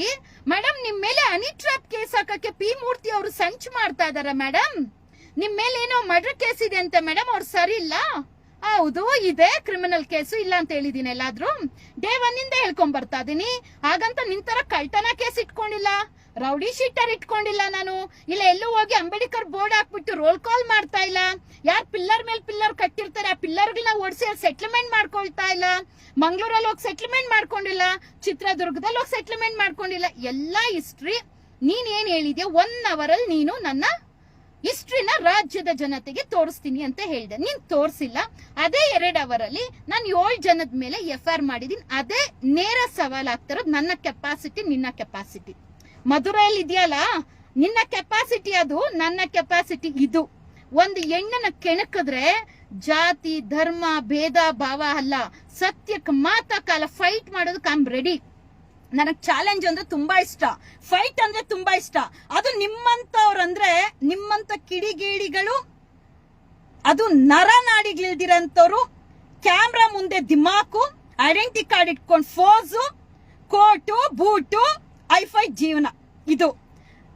ಮೇಡಮ್ ನಿಮ್ ಮೇಲೆ ಹನಿ ಟ್ರಾಪ್ ಕೇಸ್ ಹಾಕಕ್ಕೆ ಪಿ ಮೂರ್ತಿ ಅವರು ಸಂಚು ಮಾಡ್ತಾ ಇದಾರೆ ಮೇಡಮ್, ನಿಮ್ ಮೇಲೆ ಏನೋ ಮರ್ಡರ್ ಕೇಸ್ ಇದೆ ಅಂತ ಮೇಡಮ್, ಅವ್ರು ಸರಿ ಇಲ್ಲ. ಹೌದು ಇದೆ ಕ್ರಿಮಿನಲ್ ಕೇಸು, ಇಲ್ಲ ಅಂತ ಹೇಳಿದೀನಿ. ಎಲ್ಲಾದ್ರೂ ಡೇ 1 ಇಂದ ಹೇಳ್ಕೊಂಡ್ ಬರ್ತಾ ಇದೀನಿ. ಹಾಗಂತ ನಿಂತರ ಕಳ್ತನ ಕೇಸ್ ಇಟ್ಕೊಂಡಿಲ್ಲ, ರೌಡಿ ಶೀಟರ್ ಇಟ್ಕೊಂಡಿಲ್ಲ ನಾನು. ಇಲ್ಲ ಎಲ್ಲೂ ಹೋಗಿ ಅಂಬೇಡ್ಕರ್ ಬೋರ್ಡ್ ಹಾಕ್ಬಿಟ್ಟು ರೋಲ್ ಕಾಲ್ ಮಾಡ್ತಾ ಇಲ್ಲ. ಯಾರು ಪಿಲ್ಲರ್ ಮೇಲೆ ಪಿಲ್ಲರ್ ಕಟ್ಟಿರ್ತಾರೆ ಆ ಪಿಲ್ಲರ್ಗಳನ್ನ ಓಡಿಸಿ ಸೆಟ್ಲ್ಮೆಂಟ್ ಮಾಡ್ಕೊಳ್ತಾ ಇಲ್ಲ. ಮಂಗಳೂರಲ್ಲಿ ಹೋಗಿ ಸೆಟ್ಲ್ಮೆಂಟ್ ಮಾಡ್ಕೊಂಡಿಲ್ಲ, ಚಿತ್ರದುರ್ಗದಲ್ಲಿ ಹೋಗಿ ಸೆಟ್ಲ್ಮೆಂಟ್ ಮಾಡ್ಕೊಂಡಿಲ್ಲ. ಎಲ್ಲಾ ಹಿಸ್ಟ್ರಿ ನೀನ್ ಏನ್ ಹೇಳಿದ್ಯಾ 1 hour ಅಲ್ಲಿ ನೀನು ನನ್ನ ಹಿಸ್ಟ್ರಿನ ರಾಜ್ಯದ ಜನತೆಗೆ ತೋರಿಸ್ತೀನಿ ಅಂತ ಹೇಳಿದೆ. ನೀನ್ ತೋರಿಸಿಲ್ಲ. ಅದೇ 2 hour ಅಲ್ಲಿ ನಾನು 7 ಜನದ ಮೇಲೆ FIR ಮಾಡಿದೀನಿ. ಅದೇ ನೇರ ಸವಾಲ್ ಆಗ್ತಿರೋದು. ನನ್ನ ಕೆಪಾಸಿಟಿ, ನಿನ್ನ ಕೆಪಾಸಿಟಿ. ಮಧುರೆಯಲ್ಲಿ ಇದೆಯಲ್ಲ, ನಿನ್ನ ಕೆಪಾಸಿಟಿ ಅದು, ನನ್ನ ಕೆಪಾಸಿಟಿ ಇದು. ಒಂದು ಹೆಣ್ಣನ ಕೆಣಕಿದ್ರೆ ಜಾತಿ ಧರ್ಮ ಭೇದ ಭಾವ ಅಲ್ಲ, ಸತ್ಯಕ್ಕೆ ಮಾತಕಾಲ ಫೈಟ್ ಮಾಡೋದಕ್ಕೆ ಐ ಆಮ್ ರೆಡಿ. ನನಗ್ ಚಾಲೆಂಜ್ ಅಂದ್ರೆ ತುಂಬಾ ಇಷ್ಟ, ಫೈಟ್ ಅಂದ್ರೆ ತುಂಬಾ ಇಷ್ಟ. ಅದು ನಿಮ್ಮಂತವ್ರಂದ್ರೆ, ನಿಮ್ಮಂತ ಕಿಡಿಗೇಡಿಗಳು, ಅದು ನರನಾಡಿಗಳಿಲ್ದಿರಂತವ್ರು, ಕ್ಯಾಮ್ರಾ ಮುಂದೆ ದಿಮಾಕು, ಐಡೆಂಟಿ ಕಾರ್ಡ್ ಇಟ್ಕೊಂಡು ಫೋಸು, ಕೋಟು ಬೂಟು, ಐಫೈ ಜೀವನ. ಇದು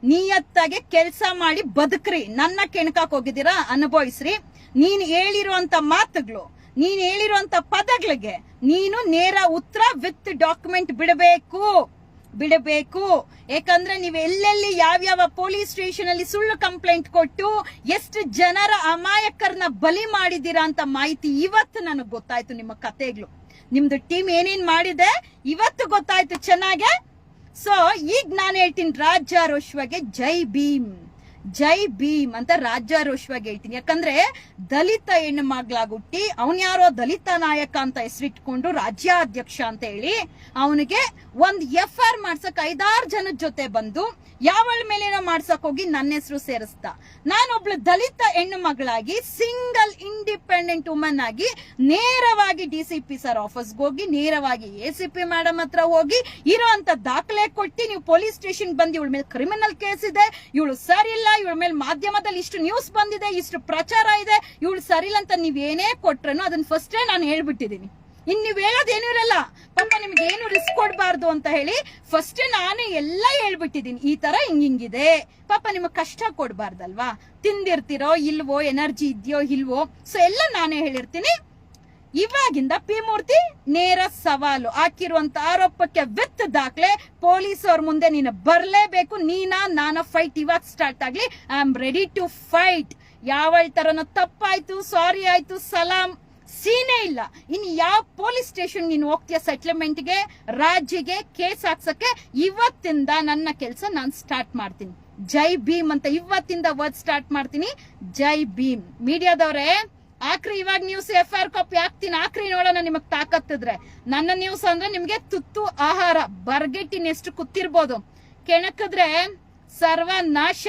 ನಿಯತ್ತಾಗೆ ಕೆಲಸ ಮಾಡಿ ಬದುಕ್ರಿ. ನನ್ನ ಕೆಣಕಾಕ್ ಹೋಗಿದ್ದೀರಾ, ಅನುಭವಿಸ್ರಿ. ನೀನ್ ಹೇಳಿರುವಂತ ಮಾತುಗಳು, ನೀನ್ ಹೇಳಿರುವಂತ ಪದಗಳಿಗೆ ನೀನು ನೇರ ಉತ್ತರ ವಿತ್ ಡಾಕ್ಯುಮೆಂಟ್ ಬಿಡಬೇಕು. ಯಾಕಂದ್ರೆ ನೀವು ಎಲ್ಲೆಲ್ಲಿ ಯಾವ್ಯಾವ ಪೊಲೀಸ್ ಸ್ಟೇಷನ್ ಅಲ್ಲಿ ಸುಳ್ಳು ಕಂಪ್ಲೇಂಟ್ ಕೊಟ್ಟು ಎಷ್ಟು ಜನರ ಅಮಾಯಕರನ್ನ ಬಲಿ ಮಾಡಿದೀರಾ ಅಂತ ಮಾಹಿತಿ ಇವತ್ತು ನನಗ್ ಗೊತ್ತಾಯ್ತು. ನಿಮ್ಮ ಕತೆಗಳು, ನಿಮ್ದು ಟೀಮ್ ಏನೇನ್ ಮಾಡಿದೆ ಇವತ್ತು ಗೊತ್ತಾಯ್ತು ಚೆನ್ನಾಗೆ. ಸೊ ಈಗ ನಾನು ಹೇಳ್ತೀನಿ, ರಾಜ್ಯಾರೋಷವಾಗಿ ಜೈ ಭೀಮ್ ಅಂತ ರಾಜ್ಯಾರೋಷವಾಗಿ ಹೇಳ್ತೀನಿ. ಯಾಕಂದ್ರೆ ದಲಿತ ಹೆಣ್ಣು ಮಗಳಾಗುಟ್ಟಿ ಅವನ್ ಯಾರೋ ದಲಿತ ನಾಯಕ ಅಂತ ಹೆಸರಿಟ್ಕೊಂಡು ರಾಜ್ಯಾಧ್ಯಕ್ಷ ಅಂತ ಹೇಳಿ ಅವನಿಗೆ ಒಂದ್ FIR ಮಾಡ್ಸಕ್ 5-6 ಜನದ ಜೊತೆ ಬಂದು ಯಾವಳ ಮೇಲೇನೋ ಮಾಡ್ಸಕ್ ಹೋಗಿ ನನ್ನ ಹೆಸರು ಸೇರಿಸ್ತಾ. ನಾನೊಬ್ಳು ದಲಿತ ಹೆಣ್ಣು ಮಗಳಾಗಿ, ಸಿಂಗಲ್ ಇಂಡಿಪೆಂಡೆಂಟ್ ವುಮನ್ ಆಗಿ ನೇರವಾಗಿ DCP ಸರ್ ಆಫೀಸ್ಗೆ ಹೋಗಿ, ನೇರವಾಗಿ ACP ಮೇಡಮ್ ಹತ್ರ ಹೋಗಿ ಇರೋಂತ ದಾಖಲೆ ಕೊಟ್ಟು, ನೀವು ಪೊಲೀಸ್ ಸ್ಟೇಷನ್ ಬಂದು ಇವಳ ಮೇಲೆ ಕ್ರಿಮಿನಲ್ ಕೇಸ್ ಇದೆ, ಇವಳು ಸರಿ ಇಲ್ಲ, ಇವಳ ಮೇಲೆ ಮಾಧ್ಯಮದಲ್ಲಿ ಇಷ್ಟು ನ್ಯೂಸ್ ಬಂದಿದೆ, ಇಷ್ಟು ಪ್ರಚಾರ ಇದೆ, ಇವಳು ಸರಿ ಇಲ್ಲ ಅಂತ ನೀವೇನೇ ಕೊಟ್ರೇನು ಅದನ್ನ ಫಸ್ಟೇ ನಾನು ಹೇಳ್ಬಿಟ್ಟಿದೀನಿ. ಇನ್ ನೀವ್ ಹೇಳೋದೇನು ಇರಲ್ಲ, ಪಾಪ ನಿಮ್ಗೆ ಏನು ರಿಸ್ಕ್ ಕೊಡ್ಬಾರ್ದು ಅಂತ ಹೇಳಿ ಫಸ್ಟ್ ನಾನೇ ಎಲ್ಲ ಹೇಳ್ಬಿಟ್ಟಿದೀನಿ. ಈ ತರ ಹಿಂಗಿದೆ, ಪಾಪ ನಿಮಗ್ ಕಷ್ಟ ಕೊಡ್ಬಾರ್ದಲ್ವಾ, ತಿಂದಿರ್ತಿರೋ ಇಲ್ವೋ, ಎನರ್ಜಿ ಇದೆಯೋ ಇಲ್ವೋ, ಸೊ ಎಲ್ಲ ನಾನೇ ಹೇಳಿರ್ತೀನಿ. ಇವಾಗಿಂದ ಪಿ ಮೂರ್ತಿ ನೇರ ಸವಾಲು ಹಾಕಿರುವಂತ ಆರೋಪಕ್ಕೆ ವಿತ್ ದಾಖಲೆ ಪೊಲೀಸ್ ಅವ್ರ ಮುಂದೆ ನೀನು ಬರ್ಲೇಬೇಕು. ನಾನ ಫೈಟ್ ಇವಾಗ ಸ್ಟಾರ್ಟ್ ಆಗ್ಲಿ. I am ready to fight. ಯಾವಳ ತರನ ತಪ್ಪಾಯ್ತು, ಸಾರಿ ಆಯ್ತು, ಸಲಾಂ ಸೀನೇ ಇಲ್ಲ. ಇನ್ನು ಯಾವ ಪೊಲೀಸ್ ಸ್ಟೇಷನ್ ನೀನು ಹೋಗ್ತೀಯ ಸೆಟ್ಲ್ಮೆಂಟ್ಗೆ, ರಾಜ್ಯಗೆ ಕೇಸ್ ಹಾಕ್ಸಕ್ಕೆ, ಇವತ್ತಿಂದ ನನ್ನ ಕೆಲಸ ನಾನು ಸ್ಟಾರ್ಟ್ ಮಾಡ್ತೀನಿ. ಜೈ ಭೀಮ್ ಅಂತ ಇವತ್ತಿಂದ ವರ್ಡ್ ಸ್ಟಾರ್ಟ್ ಮಾಡ್ತೀನಿ. ಜೈ ಭೀಮ್. ಮೀಡಿಯಾದವ್ರೆ ಆಕ್ರಿ, ಇವಾಗ ನ್ಯೂಸ್ FIR ಕಾಪಿ ಹಾಕ್ತೀನಿ, ಆಕ್ರಿ ನೋಡೋಣ ನಿಮಗ್ ತಾಕತ್ತಿದ್ರೆ. ನನ್ನ ನ್ಯೂಸ್ ಅಂದ್ರೆ ನಿಮ್ಗೆ ತುತ್ತು ಆಹಾರ, ಬರ್ಗೆಟ್ಟಿನ ಎಷ್ಟು ಕೂತಿರ್ಬೋದು, ಕೆಣಕಿದ್ರೆ ಸರ್ವನಾಶ.